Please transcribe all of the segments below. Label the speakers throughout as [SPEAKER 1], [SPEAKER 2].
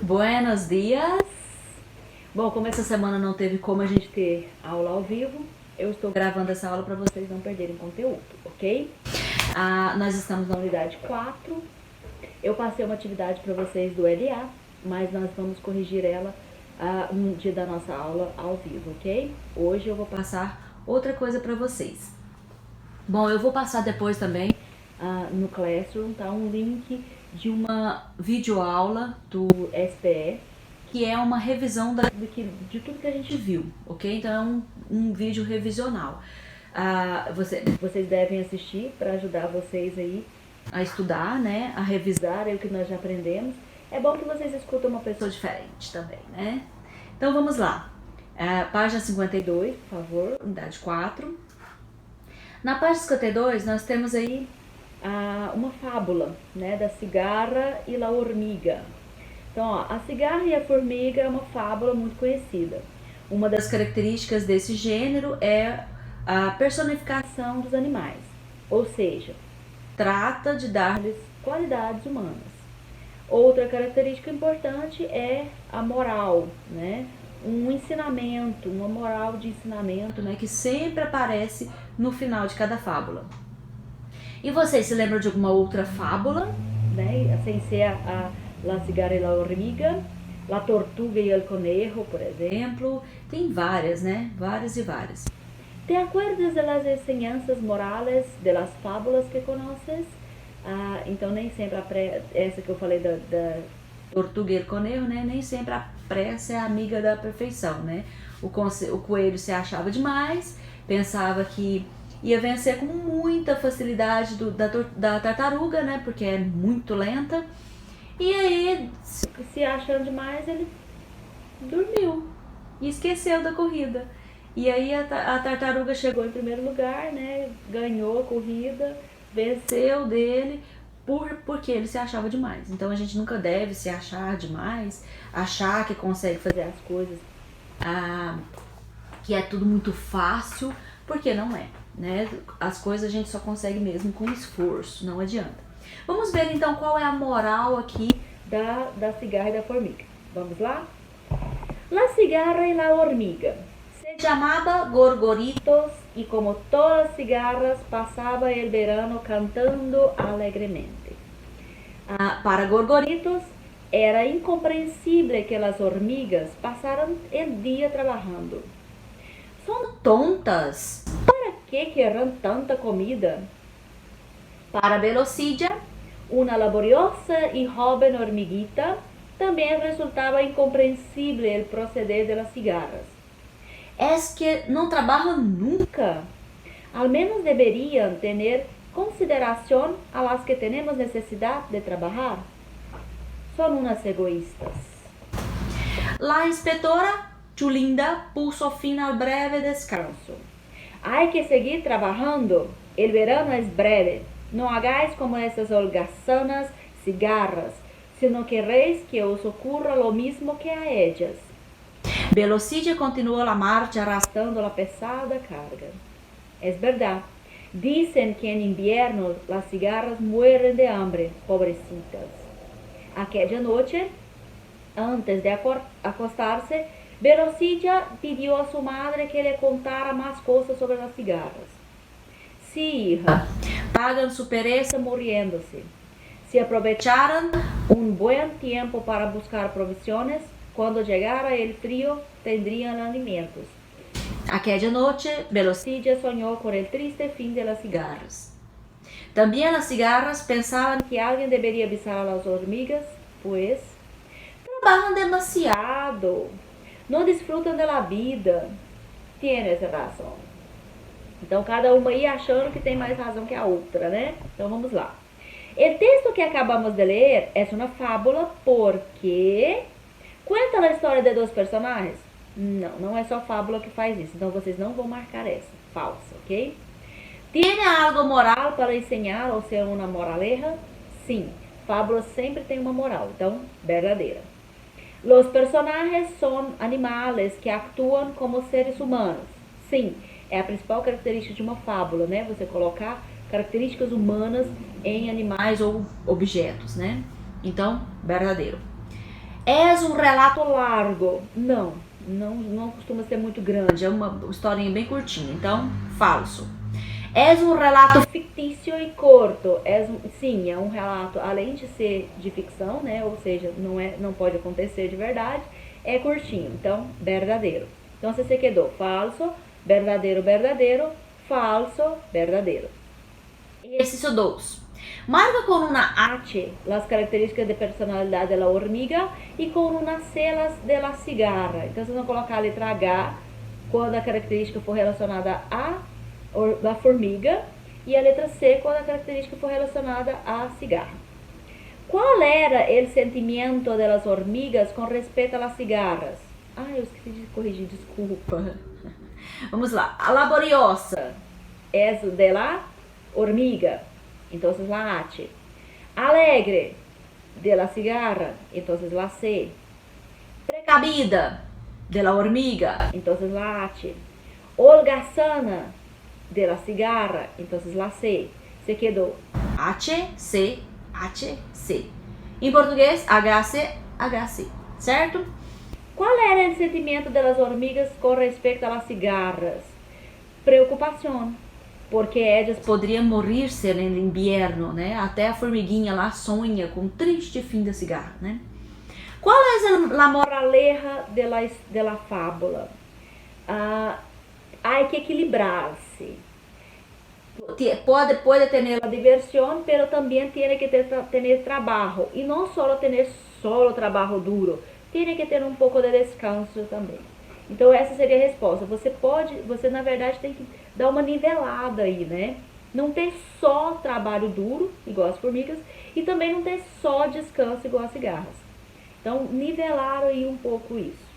[SPEAKER 1] Buenos dias! Bom, como essa semana não teve como a gente ter aula ao vivo, eu estou gravando essa aula para vocês não perderem conteúdo, ok? Nós estamos na unidade 4. Eu passei uma atividade para vocês do LA, mas nós vamos corrigir ela no dia da nossa aula ao vivo, ok? Hoje eu vou passar outra coisa para vocês. Bom, eu vou passar depois também no Classroom, tá? Um link de uma videoaula do SPE, que é uma revisão de tudo que a gente viu, ok? Então é um vídeo revisional. Vocês devem assistir para ajudar vocês aí a estudar, né? A revisar aí o que nós já aprendemos. É bom que vocês escutem uma pessoa diferente também, né? Então vamos lá. Página 52, por favor, unidade 4. Na página 52 nós temos aí uma fábula, né, da cigarra e la hormiga. Então, ó, a cigarra e a formiga é uma fábula muito conhecida. Uma das características desse gênero é a personificação dos animais, ou seja, trata de dar-lhes qualidades humanas. Outra característica importante é a moral, né? Um ensinamento, uma moral de ensinamento, né, que sempre aparece no final de cada fábula. E vocês se lembram de alguma outra fábula, né, sem ser a La cigarra e la hormiga, La tortuga e el conejo, por exemplo? Tem várias, né? Várias e várias. ¿Te acuerdas de las enseñanzas morales de las fábulas que conoces? Então nem sempre essa que eu falei da tortuga e el conejo, né? Nem sempre a pressa é amiga da perfeição, né? O coelho se achava demais, pensava que ia vencer com muita facilidade da tartaruga, né? Porque é muito lenta. E aí, se achando demais, ele dormiu e esqueceu da corrida. E aí a tartaruga chegou em primeiro lugar, né? Ganhou a corrida, venceu dele, porque ele se achava demais. Então a gente nunca deve se achar demais, achar que consegue fazer as coisas, que é tudo muito fácil, porque não é, né? As coisas a gente só consegue mesmo com esforço, não adianta. Vamos ver então qual é a moral aqui da cigarra e da formiga. Vamos lá? La cigarra y la hormiga. Se llamaba Gorgoritos y como todas las cigarras pasaba el verano cantando alegremente. Para Gorgoritos era incompreensível que las hormigas pasaran el día trabajando. Son tontas. ¿Para qué querrán tanta comida? Para Velocidia, una laboriosa y joven hormiguita, también resultaba incomprensible el proceder de las cigarras. ¿Es que no trabajan nunca? Al menos deberían tener consideración a las que tenemos necesidad de trabajar. Son unas egoístas. La inspectora Chulinda puso fin al breve descanso. Hay que seguir trabajando. El verano es breve. No hagáis como esas holgazanas cigarras, sino queréis que os ocurra lo mismo que a ellas. Velocidia continuó la marcha arrastrando la pesada carga. Es verdad, dicen que en invierno las cigarras mueren de hambre, pobrecitas. Aquella noche, antes de acostarse, Velocidia pidió a su madre que le contara más cosas sobre las cigarras. Sí, hija, pagan su pereza muriéndose. Si aprovecharan un buen tiempo para buscar provisiones, cuando llegara el frío tendrían alimentos. Aquella noche, Velocidia soñó con el triste fin de las cigarras. También las cigarras pensaban que alguien debería avisar a las hormigas, pues trabajan demasiado, no disfrutan de la vida. Tienes razón. Então, cada uma aí achando que tem mais razão que a outra, né? Então, vamos lá. O texto que acabamos de ler é uma fábula porque conta a história de dois personagens? Não, não é só fábula que faz isso. Então, vocês não vão marcar essa. Falsa, ok? Tiene algo moral para ensinar ou ser uma moraleja? Sim, fábula sempre tem uma moral. Então, verdadeira. Los personajes são animais que actuam como seres humanos. Sim, é a principal característica de uma fábula, né? Você colocar características humanas em animais ou objetos, né? Então, verdadeiro. És um relato largo. Não costuma ser muito grande, é uma historinha bem curtinha, então, falso. És um relato fictício e curto. Sim, é um relato, além de ser de ficção, né? Ou seja, não pode acontecer de verdade, é curtinho. Então, verdadeiro. Então, se quedou falso, verdadeiro, verdadeiro, falso, verdadeiro. Exercício 2. Marca con una H las características de personalidade de la hormiga e com una C las de la cigarra. Então, vocês vão colocar a letra H quando a característica for relacionada da formiga e a letra C quando a característica for relacionada à cigarra. Qual era o sentimento das hormigas com respeito às cigarras? Eu esqueci de corrigir, desculpa. Vamos lá. A laboriosa é de la hormiga, então la H. Alegre, de la cigarra, então la C. Precavida, de la hormiga, então la H. Holgazana, de la cigarra, então la C. Se quedou H, C, H, C. Em português, HC, HC, certo? Qual era o sentimento das hormigas com respeito às cigarras? Preocupação, porque elas poderiam morrer-se no inverno, né? Até a formiguinha lá sonha com o triste fim da cigarra, né? Qual é a moraleja de la fábula? Há que equilibrar-se. Pode ter a diversão, mas também tem que ter trabalho. E não só ter trabalho duro, tem que ter um pouco de descanso também. Então essa seria a resposta. Você na verdade tem que dar uma nivelada aí, né? Não ter só trabalho duro, igual as formigas, e também não ter só descanso, igual as cigarras. Então, nivelar aí um pouco isso.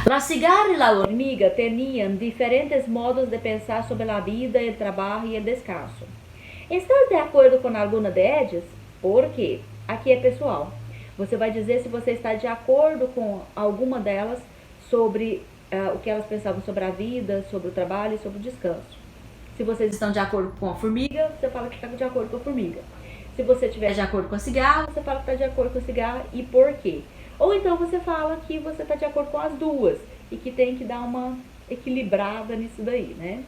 [SPEAKER 1] La cigarra e la hormiga tinham diferentes modos de pensar sobre a vida, o trabalho e o descanso. Estás de acordo com alguma delas? Por quê? Aqui é pessoal. Você vai dizer se você está de acordo com alguma delas sobre o que elas pensavam sobre a vida, sobre o trabalho e sobre o descanso. Se vocês estão de acordo com a formiga, você fala que está de acordo com a formiga. Se você estiver de acordo com a cigarra, você fala que está de acordo com a cigarra e por quê? Ou então você fala que você está de acordo com as duas e que tem que dar uma equilibrada nisso daí, né?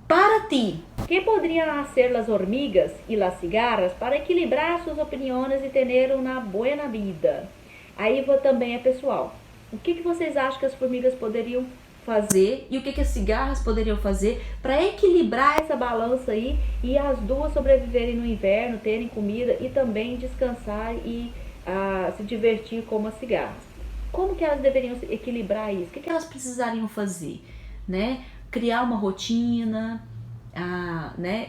[SPEAKER 1] Para ti, que poderiam ser as hormigas e as cigarras para equilibrar suas opiniões e ter uma boa vida? Aí também é pessoal. O que vocês acham que as formigas poderiam fazer e o que as cigarras poderiam fazer para equilibrar essa balança aí e as duas sobreviverem no inverno, terem comida e também descansar e se divertir como as cigarras? Como que elas deveriam equilibrar isso? O que elas precisariam fazer? Né? Criar uma rotina, né?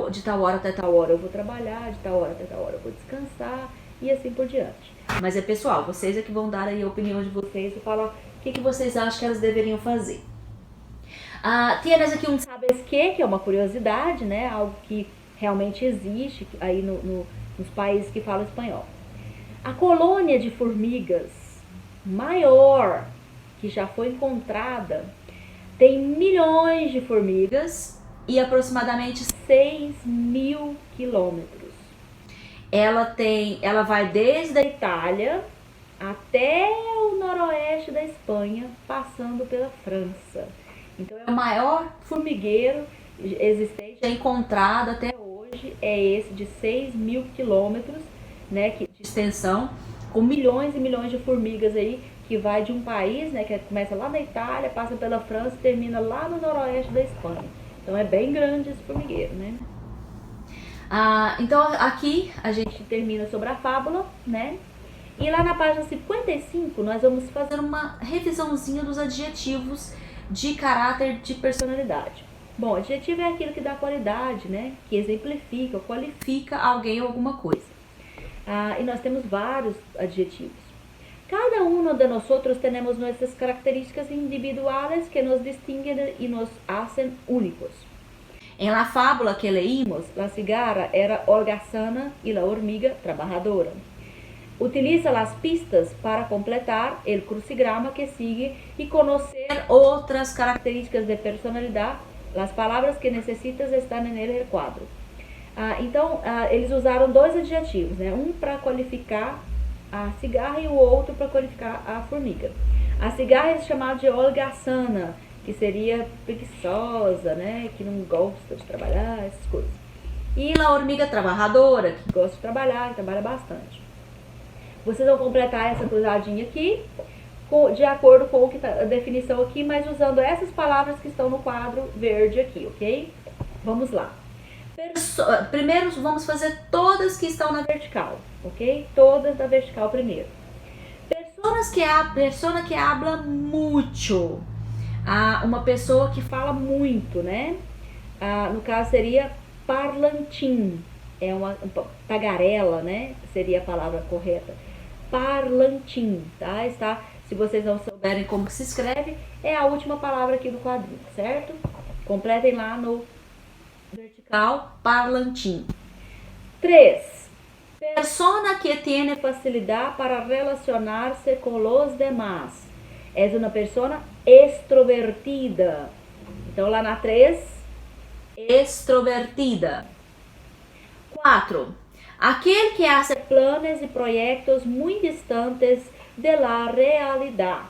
[SPEAKER 1] De tal hora até tal hora eu vou trabalhar, de tal hora até tal hora eu vou descansar e assim por diante. Mas é pessoal, vocês é que vão dar aí a opinião de vocês e falar o que vocês acham que elas deveriam fazer. Temos aqui um sabes que é uma curiosidade, né? Algo que realmente existe aí nos países que falam espanhol. A colônia de formigas maior que já foi encontrada tem milhões de formigas e aproximadamente 6.000 quilômetros. Ela vai desde a Itália até o noroeste da Espanha, passando pela França. Então é o maior formigueiro existente, encontrado até hoje, é esse de 6.000 quilômetros, né, de extensão, com milhões e milhões de formigas aí, que vai de um país, né, que começa lá na Itália, passa pela França e termina lá no noroeste da Espanha. Então é bem grande esse formigueiro, né? Então aqui a gente termina sobre a fábula, né? E lá na página 55 nós vamos fazer uma revisãozinha dos adjetivos de caráter de personalidade. Bom, adjetivo é aquilo que dá qualidade, né? Que exemplifica, qualifica alguém ou alguma coisa. E nós temos vários adjetivos. Cada uno de nosotros tenemos nuestras características individuales que nos distinguen y nos hacen únicos. En la fábula que leímos, la cigarra era holgazana y la hormiga trabajadora. Utiliza las pistas para completar el crucigrama que sigue y conocer otras características de personalidad. Las palabras que necesitas están en el recuadro. Então, eles usaram dois adjetivos, né? Um para qualificar a cigarra e o outro para qualificar a formiga. A cigarra é chamada de holgaçana, que seria preguiçosa, né? Que não gosta de trabalhar, essas coisas. E a hormiga trabalhadora, que gosta de trabalhar, que trabalha bastante. Vocês vão completar essa cruzadinha aqui, de acordo com a definição aqui, mas usando essas palavras que estão no quadro verde aqui, ok? Vamos lá. Primeiro vamos fazer todas que estão na vertical, ok? Todas da vertical primeiro. Persona que habla mucho. Uma pessoa que fala muito, né? No caso seria parlantim. É uma tagarela, né? Seria a palavra correta. Parlantim, tá? Se vocês não souberem como se escreve, é a última palavra aqui do quadrinho, certo? Completem lá no vertical, parlantim. 3. Persona que tiene facilidad para relacionarse con los demás. É uma persona extrovertida. Então, lá na 3, extrovertida. 4. Aquele que hace planos e projetos muito distantes de la realidad.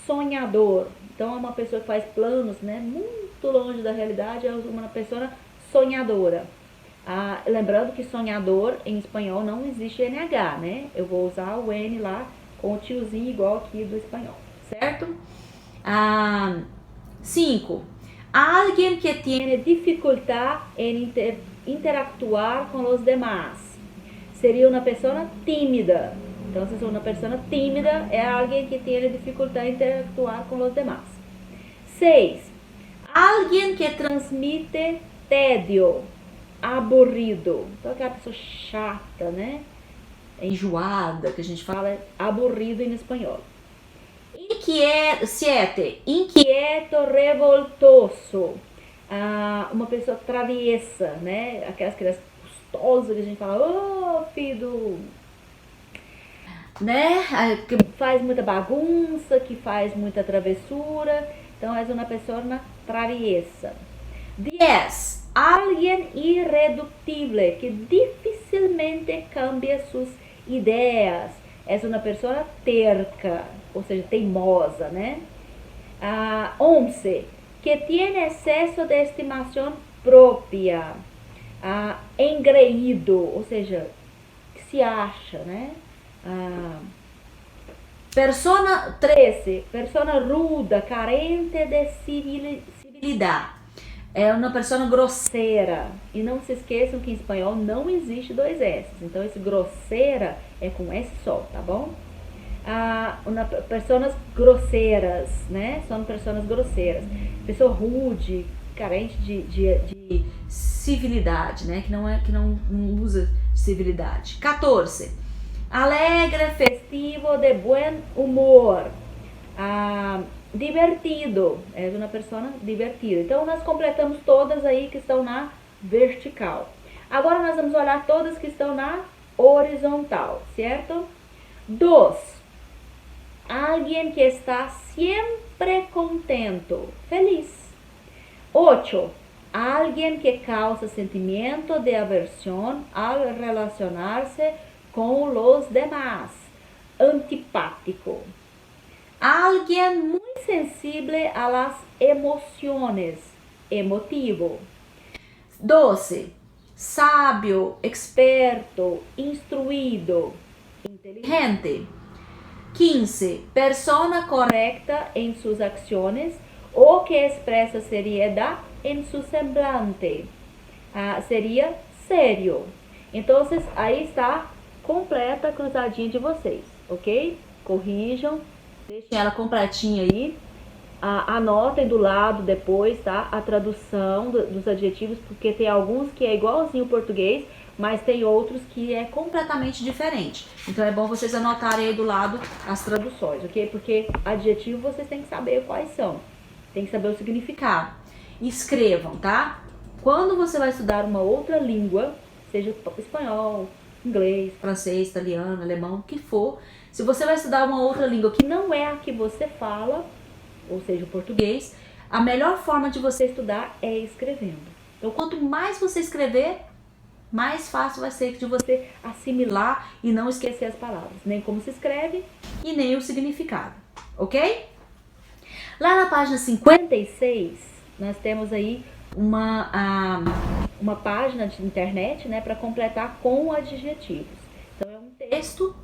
[SPEAKER 1] Sonhador. Então, é uma pessoa que faz planos, né, muito longe da realidade, é uma pessoa sonhadora. Lembrando que sonhador em espanhol não existe NH, né? Eu vou usar o N lá com o tiozinho igual aqui do espanhol, certo? 5. Alguém que tiene dificuldade em interactuar com os demás. Seria uma pessoa tímida. Então, se uma pessoa tímida, é alguém que tem dificuldade em interactuar com os demás. 6. Alguém que transmite tédio, aburrido. Então, aquela pessoa chata, né? Enjoada, que a gente fala aburrido em espanhol. 7. Inquieto, revoltoso. Uma pessoa traviessa, né? Aquelas crianças custosas que a gente fala, filho, né? Que faz muita bagunça, que faz muita travessura. Então, é uma pessoa traviessa. 10. Alguém irreductible, que dificilmente cambia suas ideias. É uma pessoa terca, ou seja, teimosa, né? 11. Que tem excesso de estimação própria. Engreído, ou seja, que se acha, né? Persona 13. Persona ruda, carente de civilidade. É uma pessoa grosseira. E não se esqueçam que em espanhol não existe dois S. Então, esse grosseira é com S só, tá bom? Pessoas grosseiras, né? São pessoas grosseiras. Pessoa rude, carente de civilidade, né? Que não usa civilidade. 14. Alegre, festivo, de buen humor. Divertido, é uma pessoa divertida. Então, nós completamos todas aí que estão na vertical. Agora, nós vamos olhar todas que estão na horizontal, certo? 2. Alguém que está sempre contento, feliz. 8. Alguém que causa sentimento de aversão ao relacionar-se com os demás, antipático. Alguém muito sensível a las emociones, emotivo. 12. Sábio, experto, instruído, inteligente. 15. Persona correcta em suas ações ou que expressa seriedade em seu semblante. Seria sério. Então, aí está completa a cruzadinha de vocês, ok? Corrijam. Deixem ela completinha aí. Anotem do lado depois, tá? A tradução dos adjetivos, porque tem alguns que é igualzinho o português, mas tem outros que é completamente diferente. Então é bom vocês anotarem aí do lado as traduções, ok? Porque adjetivo vocês têm que saber quais são. Tem que saber o significado. Escrevam, tá? Quando você vai estudar uma outra língua, seja espanhol, inglês, francês, italiano, alemão, o que for, se você vai estudar uma outra língua que não é a que você fala, ou seja, o português, a melhor forma de você estudar é escrevendo. Então, quanto mais você escrever, mais fácil vai ser de você assimilar e não esquecer as palavras, nem como se escreve e nem o significado, ok? Lá na página 56, nós temos aí uma página de internet, né, para completar com adjetivos. Então é um texto,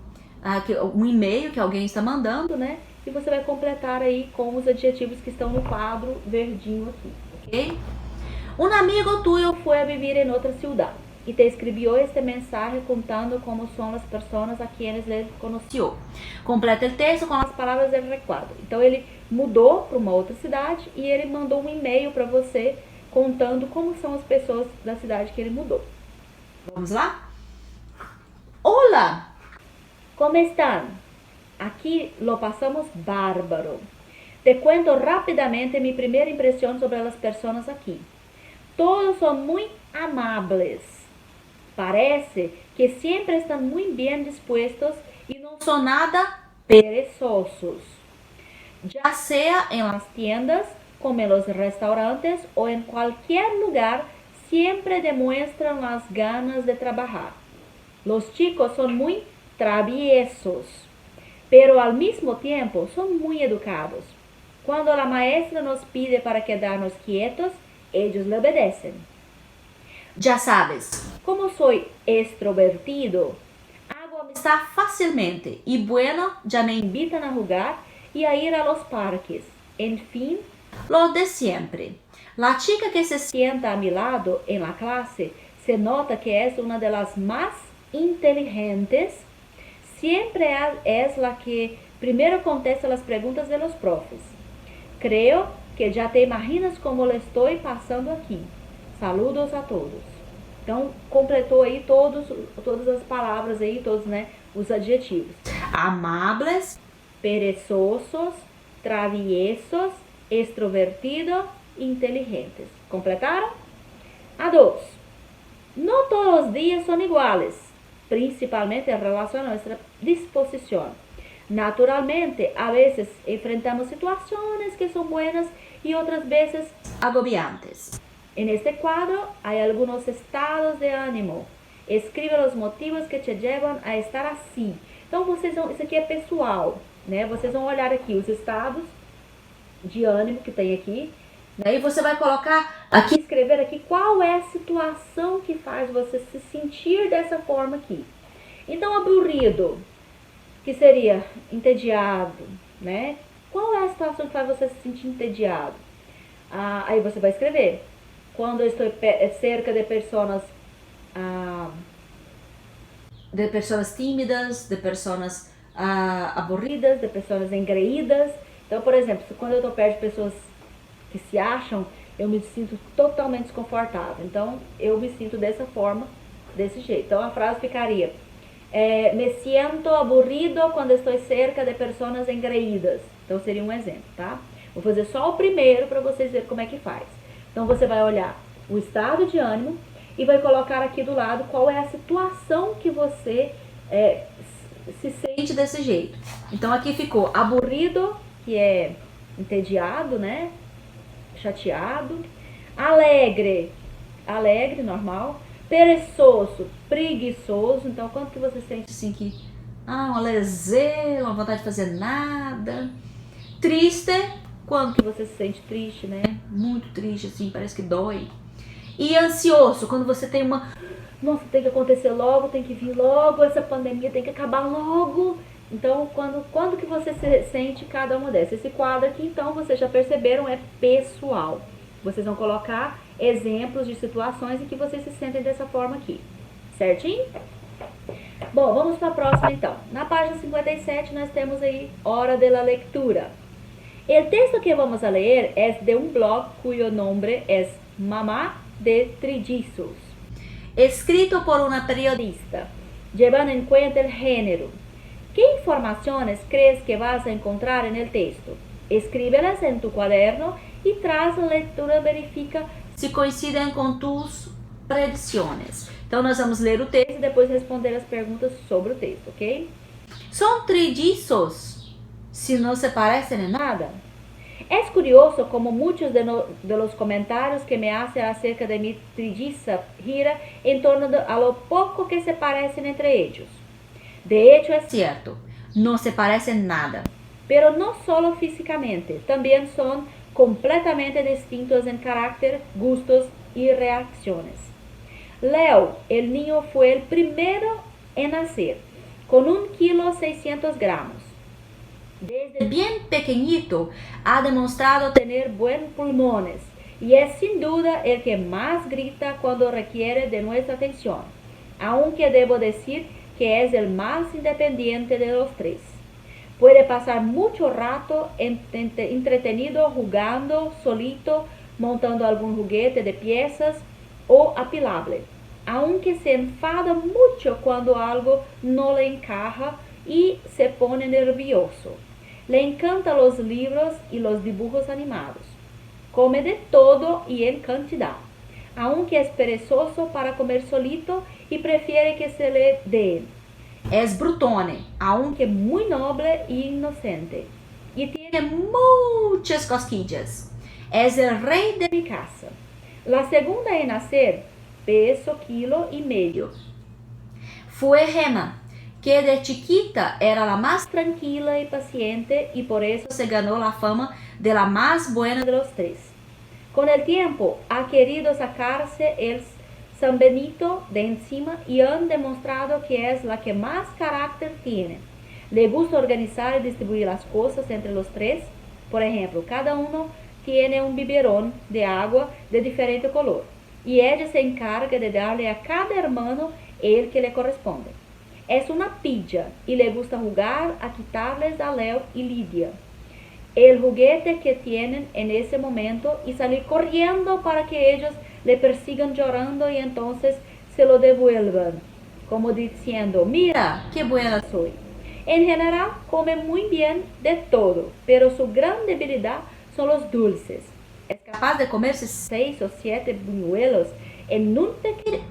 [SPEAKER 1] um e-mail que alguém está mandando, né, e você vai completar aí com os adjetivos que estão no quadro verdinho aqui, ok? Un amigo tuyo fue a vivir en otra ciudad y te escribió este mensaje contando cómo son las personas a quienes le conoció. Completa el texto com as palavras del recuadro. Então ele mudou para uma outra cidade e ele mandou um e-mail para você contando como são as pessoas da cidade que ele mudou. Vamos lá? Hola, ¿cómo están? Aquí lo pasamos bárbaro. Te cuento rápidamente mi primera impresión sobre las personas aquí. Todos son muy amables. Parece que siempre están muy bien dispuestos y no son nada perezosos. Ya sea en las tiendas, como en los restaurantes o en cualquier lugar, siempre demuestran las ganas de trabajar. Los chicos son muy traviesos, pero al mismo tiempo son muy educados. Cuando la maestra nos pide para quedarnos quietos, ellos le obedecen. Ya sabes, como soy extrovertido, hago amistad fácilmente y bueno, ya me invitan a jugar y a ir a los parques. En fin, lo de siempre. La chica que se sienta a mi lado en la clase se nota que es una de las más inteligentes. Siempre es la que primero contesta las preguntas de los profes. Creo que já te imaginas como eu estou passando aqui. Saludos a todos. Então, completou aí todas as palavras aí, todos, né, os adjetivos. Amables, perezosos, traviesos, extrovertido, inteligentes. Completaram? A 2. No todos los días son iguales, principalmente en relación a nuestra disposición. Naturalmente, a veces enfrentamos situaciones que son buenas y otras veces agobiantes. En este cuadro hay algunos estados de ánimo. Escriba os motivos que te levam a estar assim. Então, isso aqui é pessoal, né? Vocês vão olhar aqui os estados de ânimo que tem aqui. Aí você vai colocar aqui, escrever aqui qual é a situação que faz você se sentir dessa forma aqui. Então, aburrido, que seria entediado, né? Qual é a situação que faz você se sentir entediado? Aí você vai escrever. Quando eu estou cerca de pessoas tímidas, de pessoas aburridas, de pessoas engreídas. Então, por exemplo, quando eu estou perto de pessoas que se acham, eu me sinto totalmente desconfortável. Então, eu me sinto dessa forma, desse jeito. Então, a frase ficaria: me siento aburrido quando estou cerca de pessoas engreídas. Então, seria um exemplo, tá? Vou fazer só o primeiro para vocês verem como é que faz. Então, você vai olhar o estado de ânimo e vai colocar aqui do lado qual é a situação que você se sente desse jeito. Então, aqui ficou aburrido, que é entediado, né? Chateado. Alegre, normal. Perezoso, preguiçoso. Então, quando que você sente assim que uma leseira, uma vontade de fazer nada. Triste, quando que você se sente triste, né? Muito triste, assim, parece que dói. E ansioso, quando você tem nossa, tem que acontecer logo, tem que vir logo, essa pandemia tem que acabar logo. Então, quando que você se sente cada uma dessas? Esse quadro aqui, então, vocês já perceberam, é pessoal. Vocês vão colocar exemplos de situações em que vocês se sentem dessa forma aqui. Certinho? Bom, vamos para a próxima, então. Na página 57, nós temos aí Hora de la Lectura. El texto que vamos a leer es de un blog cuyo nombre es Mamá de Trillizos, escrito por una periodista, llevando en cuenta el género. ¿Qué informaciones crees que vas a encontrar en el texto? Escríbelas en tu cuaderno y tras la lectura verifica se coincidem com tus predições. Então, nós vamos ler o texto e depois responder as perguntas sobre o texto, ok? São trillizos, se não se parecem em nada? Es curioso como muchos de los comentarios que me hacen acerca de mi trilliza gira en torno a lo poco que se parecen entre ellos. De hecho, es cierto, no se parecen nada. Pero no solo físicamente, también son completamente distintos en carácter, gustos y reacciones. Leo, el niño, fue el primero en nacer, con 1,6 kg. Desde bien pequeñito ha demostrado tener buenos pulmones y es sin duda el que más grita cuando requiere de nuestra atención, aunque debo decir que es el más independiente de los tres. Puede pasar mucho rato entretenido jugando solito, montando algún juguete de piezas o apilable, aunque se enfada mucho cuando algo no le encaja y se pone nervioso. Le encantan los libros y los dibujos animados. Come de todo y en cantidad, aunque es perezoso para comer solito y prefiere que se le dé. Es brutone, aunque muy noble e inocente, y tiene muchas cosquillas. Es el rey de mi casa. La segunda en nacer, peso 1,5 kg. Fue Gemma, que de chiquita era la más tranquila y paciente y por eso se ganó la fama de la más buena de los tres. Con el tiempo ha querido sacarse el San Benito de encima y han demostrado que es la que más carácter tiene. Le gusta organizar y distribuir las cosas entre los tres. Por ejemplo, cada uno tiene un biberón de agua de diferente color y ella se encarga de darle a cada hermano el que le corresponde. Es una pilla y le gusta jugar a quitarles a Leo y Lidia el juguete que tienen en ese momento y salir corriendo para que ellos le persigan llorando y entonces se lo devuelvan, como diciendo, mira, qué buena soy. En general come muy bien de todo, pero su gran debilidad son los dulces. Es capaz de comerse 6 o 7 buñuelos en un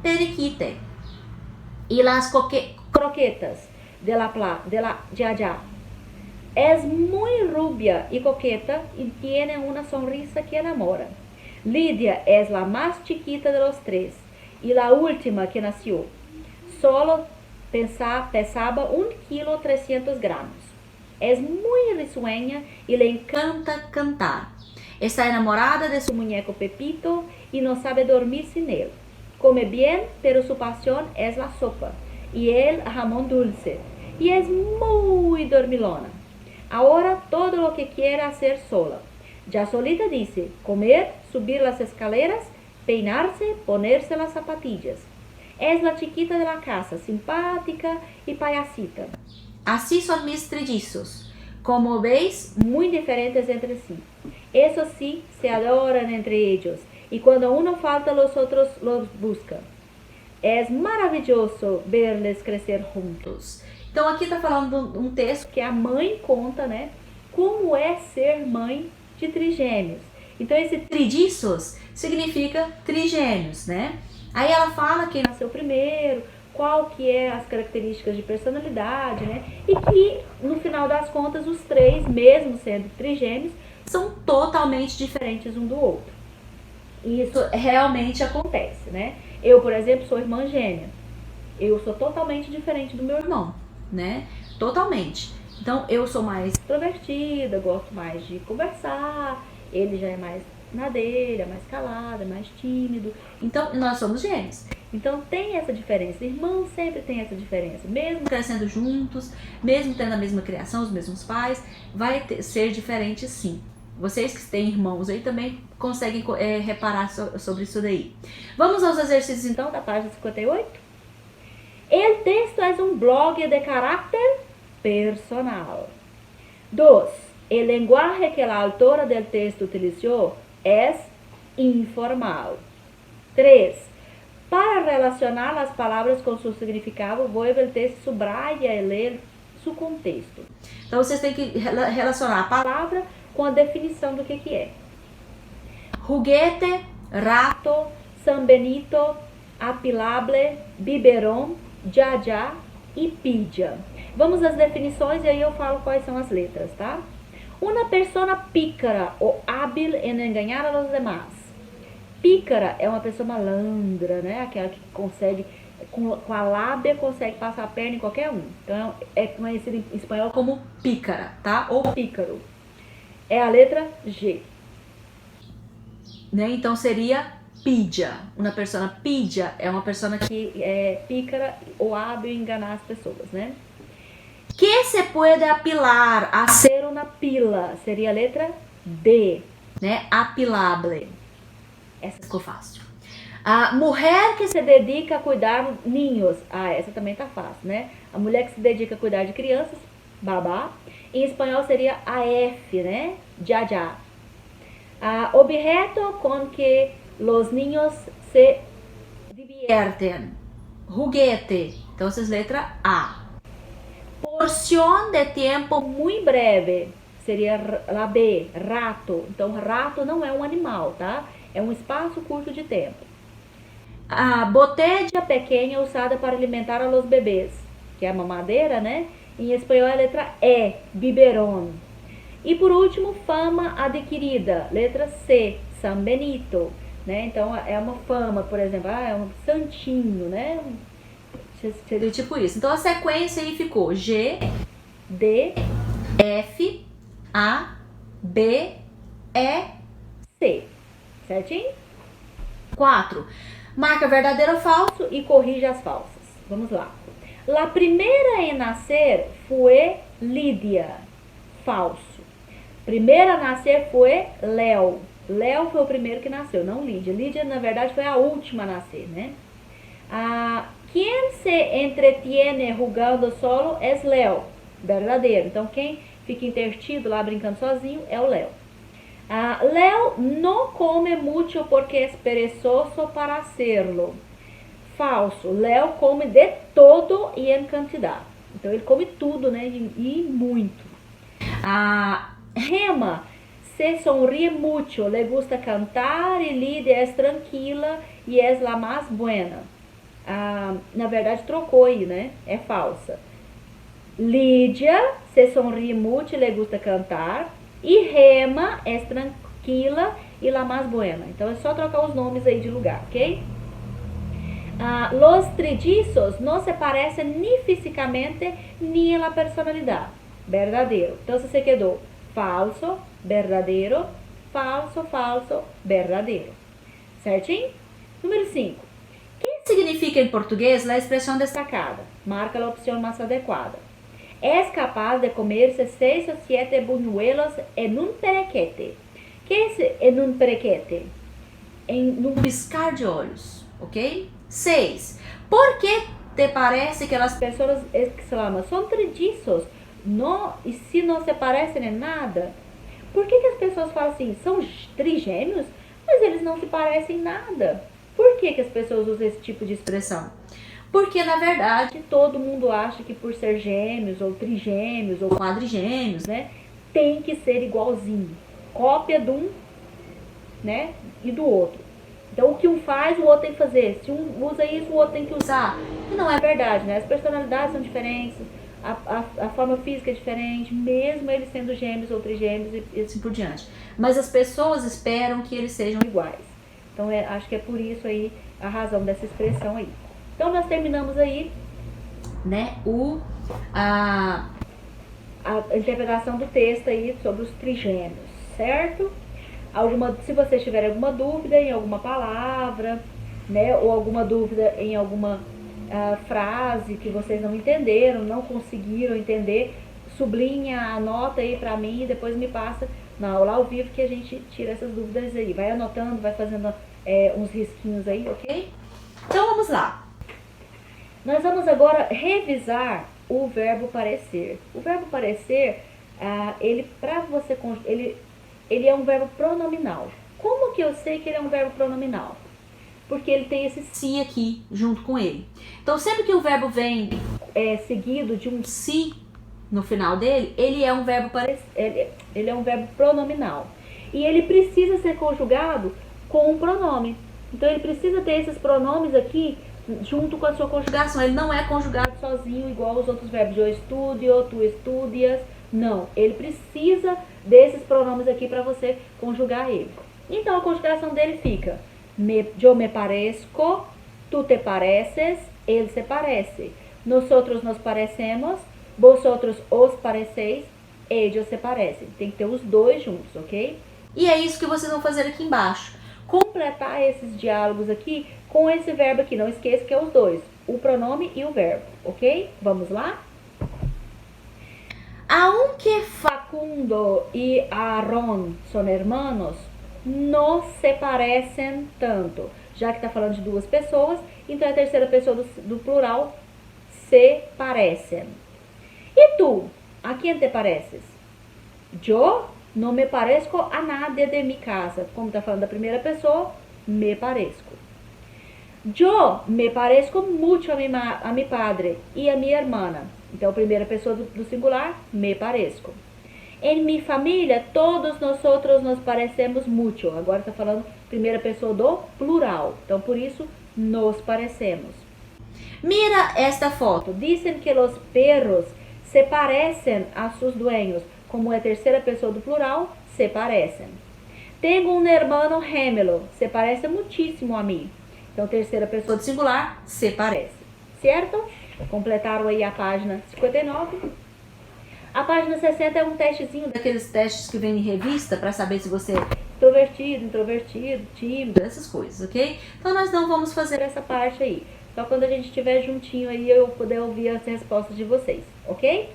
[SPEAKER 1] periquite y las croquetas de la Yaya. Es muy rubia y coqueta y tiene una sonrisa que enamora. Lidia es la más chiquita de los tres y la última que nació. Solo pesaba 1,3 kg. Es muy risueña y le encanta cantar. Está enamorada de su muñeco Pepito y no sabe dormir sin él. Come bien, pero su pasión es la sopa y el jamón dulce. Y es muy dormilona. Ahora todo lo que quiere hacer sola. Ya solita dice, comer, subir las escaleras, peinarse, ponerse las zapatillas. Es la chiquita de la casa, simpática y payasita. Así son mis trillizos. Como veis, muy diferentes entre sí. Eso sí, se adoran entre ellos. Y cuando uno falta, los otros los buscan. Es maravilhoso verles crescer juntos. Então aqui está falando um texto que a mãe conta, né? Como é ser mãe de trigêmeos. Então esse trilliços significa trigêmeos, né? Aí ela fala quem nasceu primeiro, qual que é as características de personalidade, né? E que no final das contas os três, mesmo sendo trigêmeos, são totalmente diferentes um do outro. E isso realmente acontece, né? Eu, por exemplo, sou irmã gêmea. Eu sou totalmente diferente do meu irmão, né? Totalmente. Então, eu sou mais extrovertida, gosto mais de conversar. Ele já é mais na dele, é mais calado, é mais tímido. Então, nós somos gêmeos. Então, tem essa diferença. Irmãos sempre tem essa diferença. Mesmo crescendo juntos, mesmo tendo a mesma criação, os mesmos pais, vai ser diferente sim. Vocês que têm irmãos aí também conseguem reparar sobre isso daí. Vamos aos exercícios então da página 58? El texto es un blog de carácter personal. 2. El lenguaje que la autora del texto utilizó es informal. 3. Para relacionar las palabras con su significado, vuelve el texto, subraya y lee su contexto. Então, vocês têm que relacionar a palavra com a definição do que é. Juguete, rato, San Benito, apilable, biberón, Yaya e pilla. Vamos às definições e aí eu falo quais são as letras, tá? Una persona pícara ou hábil en engañar a los demás. Pícara é uma pessoa malandra, né? Aquela que consegue, com a lábia, consegue passar a perna em qualquer um. Então é conhecido em espanhol como pícara, tá? Ou pícaro. É a letra G. Né? Então seria pilla. Uma pessoa pilla é uma pessoa que é pícara ou hábil em enganar as pessoas, né? Que se pode apilar, hacer una pila, seria a letra D, né? Apilable. Essa ficou fácil. A mulher que se dedica a cuidar dos ninhos. Ah, essa também tá fácil, né? A mulher que se dedica a cuidar de crianças, babá. Em espanhol seria a F, né? Já, já. Objeto com que los niños se divierten. Juguete. Então, essas letras A. Porção de tempo muito breve. Seria a B, rato. Então, rato não é um animal, tá? É um espaço curto de tempo. A botella pequena usada para alimentar a los bebês, que é a mamadeira, né? Em espanhol é a letra E, biberón. E por último, fama adquirida, letra C, San Benito, né? Então é uma fama, por exemplo, é um santinho, né? Seria tipo isso. Então a sequência aí ficou G, D, F, A, B, E, C. Certinho? 4. Marca verdadeiro ou falso e corrige as falsas. Vamos lá. La primeira em nascer foi Lídia. Falso. Primeira a nascer foi Léo. Léo foi o primeiro que nasceu, não Lídia. Lídia, na verdade, foi a última a nascer, né? Quem se entretiene jugando solo é Léo. Verdadeiro. Então, quem fica intertido lá brincando sozinho é o Léo. Léo não come muito porque é perezoso para hacerlo. Falso. Léo come de todo e em quantidade. Então ele come tudo, né? E muito. Rema se sonríe muito, le gusta cantar e Lídia é tranquila e é la mais buena. Na verdade trocou aí, né? É falsa. Lídia se sonríe muito, le gusta cantar. E Rema é tranquila e la más buena. Então é só trocar os nomes aí de lugar, ok? Los trillizos não se parecem nem fisicamente nem na personalidade. Verdadeiro. Então se você quedou falso, verdadeiro, falso, falso, verdadeiro. Certinho? Número 5. Que significa em português a expressão destacada? Marca a opção mais adequada. Es capaz de comerse 6 o 7 buñuelos en un perequete. Que é en un perequete? Em um piscar de olhos, ok? 6. Por que te parece que as pessoas exclamam, são trillizos, não, e se não se parecem em nada? Por que as pessoas falam assim, são trigêmeos, mas eles não se parecem em nada? Por que as pessoas usam esse tipo de expressão? Porque, na verdade, todo mundo acha que por ser gêmeos, ou trigêmeos, ou quadrigêmeos, né, tem que ser igualzinho. Cópia de um, né, e do outro. Então, o que um faz, o outro tem que fazer. Se um usa isso, o outro tem que usar. E não é verdade, né? As personalidades são diferentes, a forma física é diferente, mesmo eles sendo gêmeos ou trigêmeos e assim por diante. Mas as pessoas esperam que eles sejam iguais. Então, acho que é por isso aí a razão dessa expressão aí. Então, nós terminamos aí, né, a interpretação do texto aí sobre os trigêmeos, certo? Se vocês tiverem alguma dúvida em alguma palavra, né, ou alguma dúvida em alguma frase que vocês não entenderam, não conseguiram entender, sublinha, anota aí pra mim e depois me passa na aula ao vivo que a gente tira essas dúvidas aí. Vai anotando, vai fazendo uns risquinhos aí, ok? Então, vamos lá. Nós vamos agora revisar o verbo parecer. O verbo parecer, ele é um verbo pronominal. Como que eu sei que ele é um verbo pronominal? Porque ele tem esse se aqui junto com ele. Então, sempre que o verbo vem seguido de um se no final dele, ele é um verbo ele é um verbo pronominal. E ele precisa ser conjugado com um pronome. Então, ele precisa ter esses pronomes aqui junto com a sua conjugação. Ele não é conjugado sozinho igual os outros verbos. Eu estudio, tu estudias, Não, ele precisa desses pronomes aqui para você conjugar ele. Então a conjugação dele fica: yo me parezco, tú te pareces, él se parece. Nosotros nos parecemos, vosotros os pareceis, ellos se parecem. Tem que ter os dois juntos, ok? E é isso que vocês vão fazer aqui embaixo. Completar esses diálogos aqui com esse verbo aqui. Não esqueça que é os dois, o pronome e o verbo, ok? Vamos lá? Aunque Facundo y Aarón son hermanos, no se parecem tanto. Já que está falando de duas pessoas, então é a terceira pessoa do plural, se parecem. E tu? A quem te pareces? Yo no me parezco a nadie de mi casa. Como está falando da primeira pessoa, me parezco. Yo me parezco mucho a mi padre y a mi hermana. Então, primeira pessoa do singular, me parezco. Em minha família, todos nós nos parecemos muito. Agora está falando primeira pessoa do plural. Então, por isso, nos parecemos. Mira esta foto. Dizem que os perros se parecem a seus dueños. Como é terceira pessoa do plural, se parecem. Tenho um hermano gemelo. Se parece muitíssimo a mim. Então, terceira pessoa do singular, se parece. Certo? Completaram aí a página 59. A página 60 é um testezinho daqueles testes que vem em revista para saber se você é extrovertido, introvertido, tímido, essas coisas, ok? Então nós não vamos fazer essa parte aí. Só quando a gente estiver juntinho aí eu poder ouvir as respostas de vocês, ok?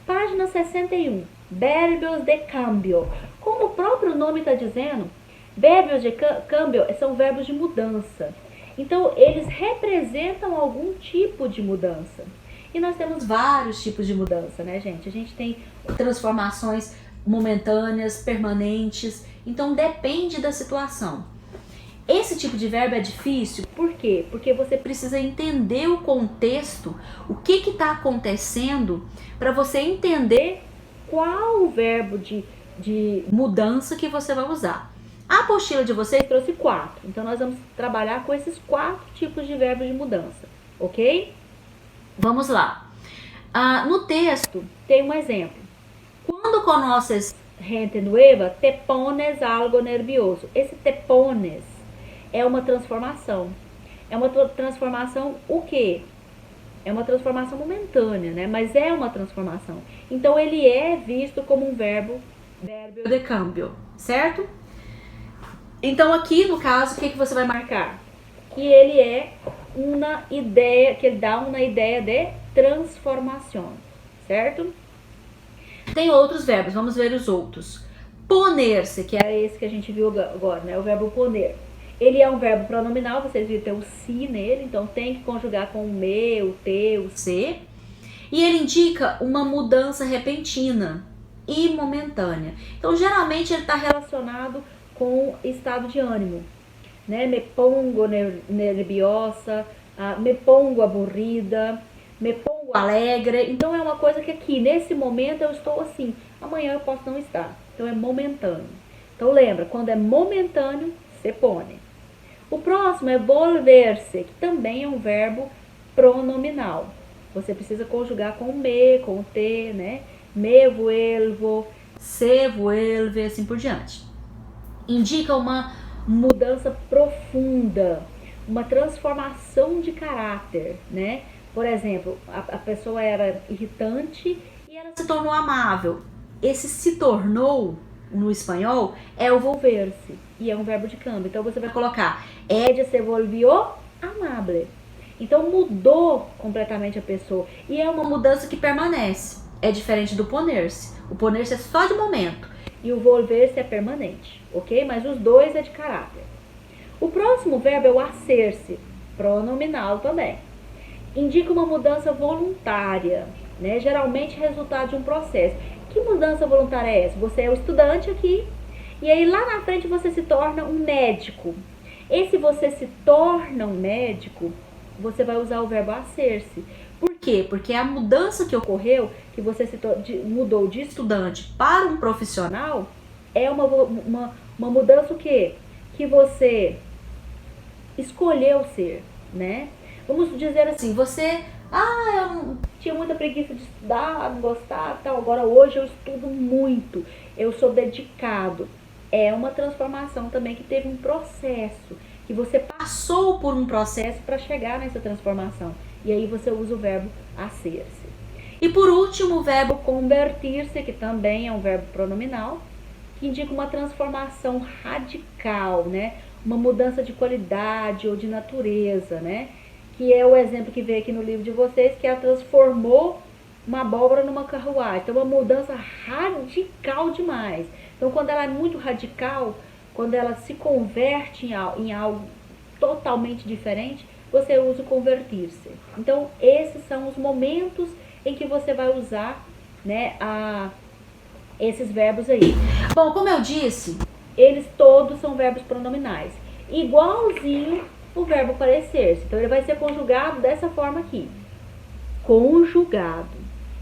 [SPEAKER 1] Página 61. Verbos de cambio. Como o próprio nome está dizendo, verbos de cambio são verbos de mudança. Então, eles representam algum tipo de mudança. E nós temos vários tipos de mudança, né, gente? A gente tem transformações momentâneas, permanentes. Então, depende da situação. Esse tipo de verbo é difícil, por quê? Porque você precisa entender o contexto, o que está acontecendo, para você entender qual o verbo de mudança que você vai usar. A apostila de vocês trouxe 4, então nós vamos trabalhar com esses 4 tipos de verbos de mudança, ok? Vamos lá. No texto tem um exemplo. Quando conoces gente nueva, te pones algo nervioso. Esse te pones é uma transformação. É uma transformação o quê? É uma transformação momentânea, né? Mas é uma transformação. Então ele é visto como um verbo de cambio, certo? Então aqui no caso, o que você vai marcar? Que ele é uma ideia, que ele dá uma ideia de transformação, certo? Tem outros verbos, vamos ver os outros. Poner-se, que é esse que a gente viu agora, né? O verbo poner. Ele é um verbo pronominal, vocês viram ter o si nele, então tem que conjugar com o me, o te, o se. E ele indica uma mudança repentina e momentânea. Então geralmente ele está relacionado com estado de ânimo, né? Me pongo nerviosa, me pongo aburrida, me pongo alegre. Então é uma coisa que aqui, nesse momento eu estou assim, amanhã eu posso não estar. Então é momentâneo. Então lembra, quando é momentâneo, se pone. O próximo é volver-se, que também é um verbo pronominal. Você precisa conjugar com o me, com o te, né? Me vuelvo, se vuelve, assim por diante. Indica uma mudança profunda, uma transformação de caráter, né? Por exemplo, a pessoa era irritante e ela se tornou amável. Esse se tornou, no espanhol, é o volver-se, e é um verbo de câmbio. Então você vai colocar, ella se volvió amable. Então mudou completamente a pessoa, e é uma mudança que permanece. É diferente do poner-se. O poner-se é só de momento, e o volver-se é permanente, ok? Mas os dois é de caráter. O próximo verbo é o hacer-se, pronominal também. Indica uma mudança voluntária, né? Geralmente resultado de um processo. Que mudança voluntária é essa? Você é o estudante aqui, e aí lá na frente você se torna um médico. Esse você se torna um médico, você vai usar o verbo hacer-se. Por quê? Porque a mudança que ocorreu, que você mudou de estudante para um profissional, é uma mudança o quê? Que você escolheu ser, né? Vamos dizer assim, você eu tinha muita preguiça de estudar, não gostar, tal. Agora hoje eu estudo muito, eu sou dedicado. É uma transformação também que teve um processo, que você passou por um processo para chegar nessa transformação. E aí você usa o verbo hacer-se. E por último, o verbo convertir-se, que também é um verbo pronominal, que indica uma transformação radical, né? Uma mudança de qualidade ou de natureza, né? Que é o exemplo que veio aqui no livro de vocês, que ela transformou uma abóbora numa carruagem. Então, uma mudança radical demais. Então, quando ela é muito radical, quando ela se converte em algo totalmente diferente, você usa o convertir-se. Então, esses são os momentos em que você vai usar, né, esses verbos aí. Bom, como eu disse, eles todos são verbos pronominais. Igualzinho o verbo parecer-se. Então, ele vai ser conjugado dessa forma aqui. Conjugado.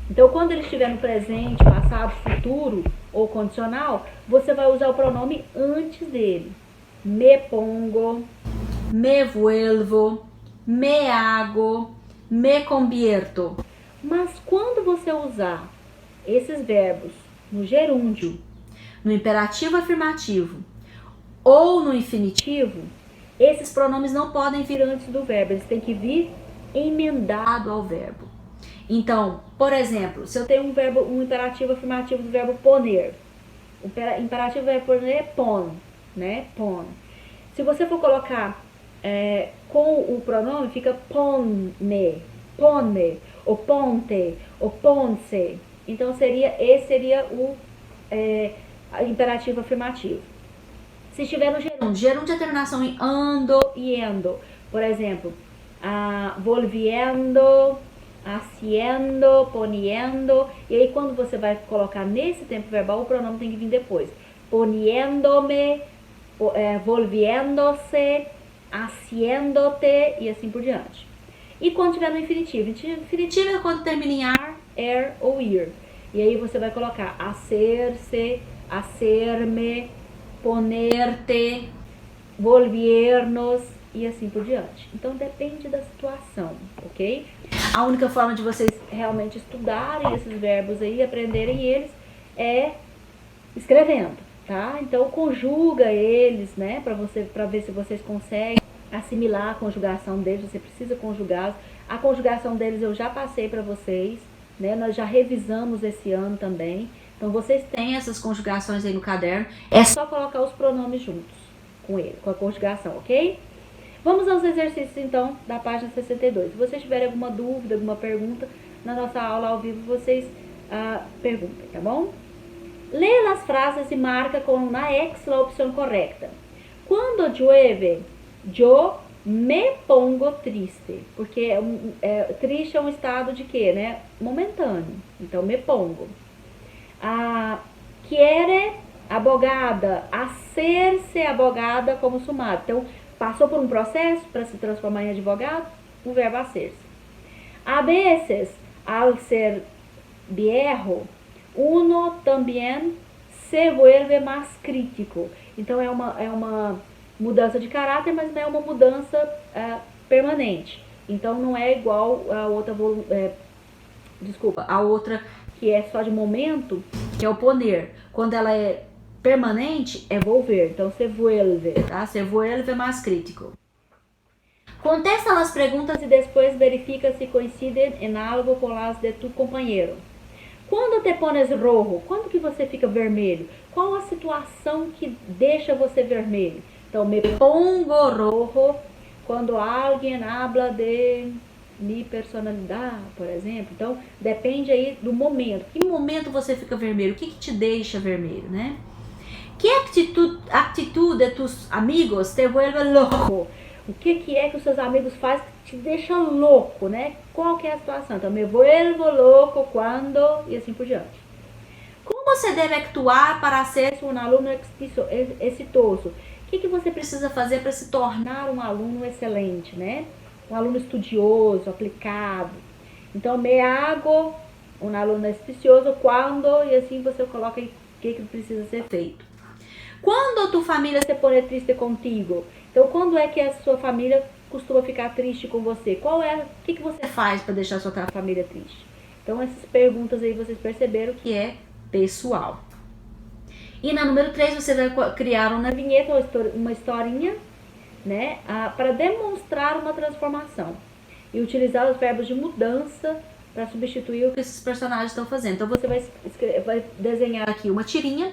[SPEAKER 1] Então, quando ele estiver no presente, passado, futuro ou condicional, você vai usar o pronome antes dele. Me pongo, me vuelvo, me hago, me convierto. Mas quando você usar esses verbos no gerúndio, no imperativo afirmativo ou no infinitivo, esses pronomes não podem vir antes do verbo, eles têm que vir emendado ao verbo. Então, por exemplo, se eu tenho um imperativo afirmativo do verbo poner, o imperativo do verbo poner é pon, né? Pon. Se você for colocar com o pronome, fica ponme, pone, ou ponte, ou ponce. Então, esse seria o imperativo afirmativo. Se estiver no gerúndio é terminação em ando e endo. Por exemplo, volviendo, haciendo, poniendo. E aí, quando você vai colocar nesse tempo verbal, o pronome tem que vir depois. Poniéndome, volviéndose, haciéndote e assim por diante. E quando estiver no infinitivo? Infinitivo é quando termina em ar, er ou ir. E aí você vai colocar hacer-se, hacer-me, poner-te, volviernos e assim por diante. Então depende da situação, ok? A única forma de vocês realmente estudarem esses verbos aí, aprenderem eles, é escrevendo, tá? Então conjuga eles, né, para ver se vocês conseguem assimilar a conjugação deles. Você precisa conjugá-los. A conjugação deles eu já passei para vocês, né? Nós já revisamos esse ano também. Então vocês têm essas conjugações aí no caderno. É só colocar os pronomes juntos com ele, com a conjugação, ok? Vamos aos exercícios então da página 62. Se vocês tiverem alguma dúvida, alguma pergunta, na nossa aula ao vivo vocês perguntem, tá bom? Lê as frases e marca com na X a opção correta. Quando llueve, yo me pongo triste. Porque triste é um estado de quê, né? Momentâneo. Então, me pongo. Quiere abogada, hacer-se abogada como sumado. Então, passou por um processo para se transformar em advogado, o verbo hacer-se. A veces, al ser viejo, uno también se vuelve más crítico. Então, é uma mudança de caráter, mas não é uma mudança permanente. Então, não é igual a outra, a outra que é só de momento, que é o poner. Quando ela é permanente, é volver. Então, se vuelve, tá? Se vuelve más crítico. Contesta as perguntas e depois verifica se coincidem em algo com as de tu companheiro. Quando te pones rojo, quando que você fica vermelho? Qual a situação que deixa você vermelho? Então, me pongo rojo quando alguém habla de mi personalidade, por exemplo. Então, depende aí do momento. Que momento você fica vermelho? O que te deixa vermelho, né? Que atitude de tus amigos te vuelve louco? O que é que os seus amigos fazem que te deixa louco, né? Qual que é a situação? Então, me vuelvo louco quando... e assim por diante. Como você deve actuar para ser um aluno exitoso? O que você precisa fazer para se tornar um aluno excelente, né? Um aluno estudioso, aplicado. Então, me hago um aluno exitoso quando... e assim você coloca aí o que precisa ser feito. Quando tua família se pone triste contigo? Então, quando é que a sua família costuma ficar triste com você? O que você faz para deixar a sua família triste? Então essas perguntas aí vocês perceberam que é pessoal. E na número 3 você vai criar uma vinheta, uma historinha, né, para demonstrar uma transformação. E utilizar os verbos de mudança para substituir o que esses personagens estão fazendo. Então você vai desenhar aqui uma tirinha,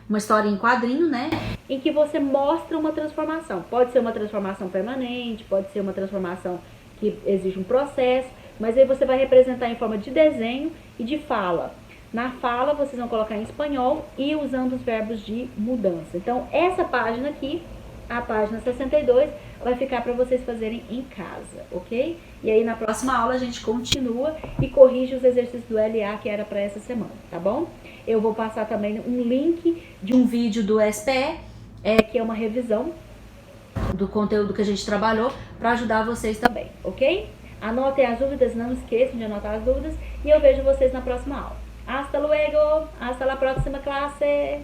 [SPEAKER 1] uma história em quadrinho, né, em que você mostra uma transformação. Pode ser uma transformação permanente, pode ser uma transformação que exige um processo, mas aí você vai representar em forma de desenho e de fala. Na fala vocês vão colocar em espanhol e usando os verbos de mudança. Então essa página aqui, a página 62, vai ficar para vocês fazerem em casa, ok? E aí na próxima aula a gente continua e corrige os exercícios do LA que era para essa semana, tá bom? Eu vou passar também um link de um vídeo do SPE, que é uma revisão do conteúdo que a gente trabalhou para ajudar vocês também, ok? Anotem as dúvidas, não esqueçam de anotar as dúvidas e eu vejo vocês na próxima aula. Hasta luego, hasta la próxima clase.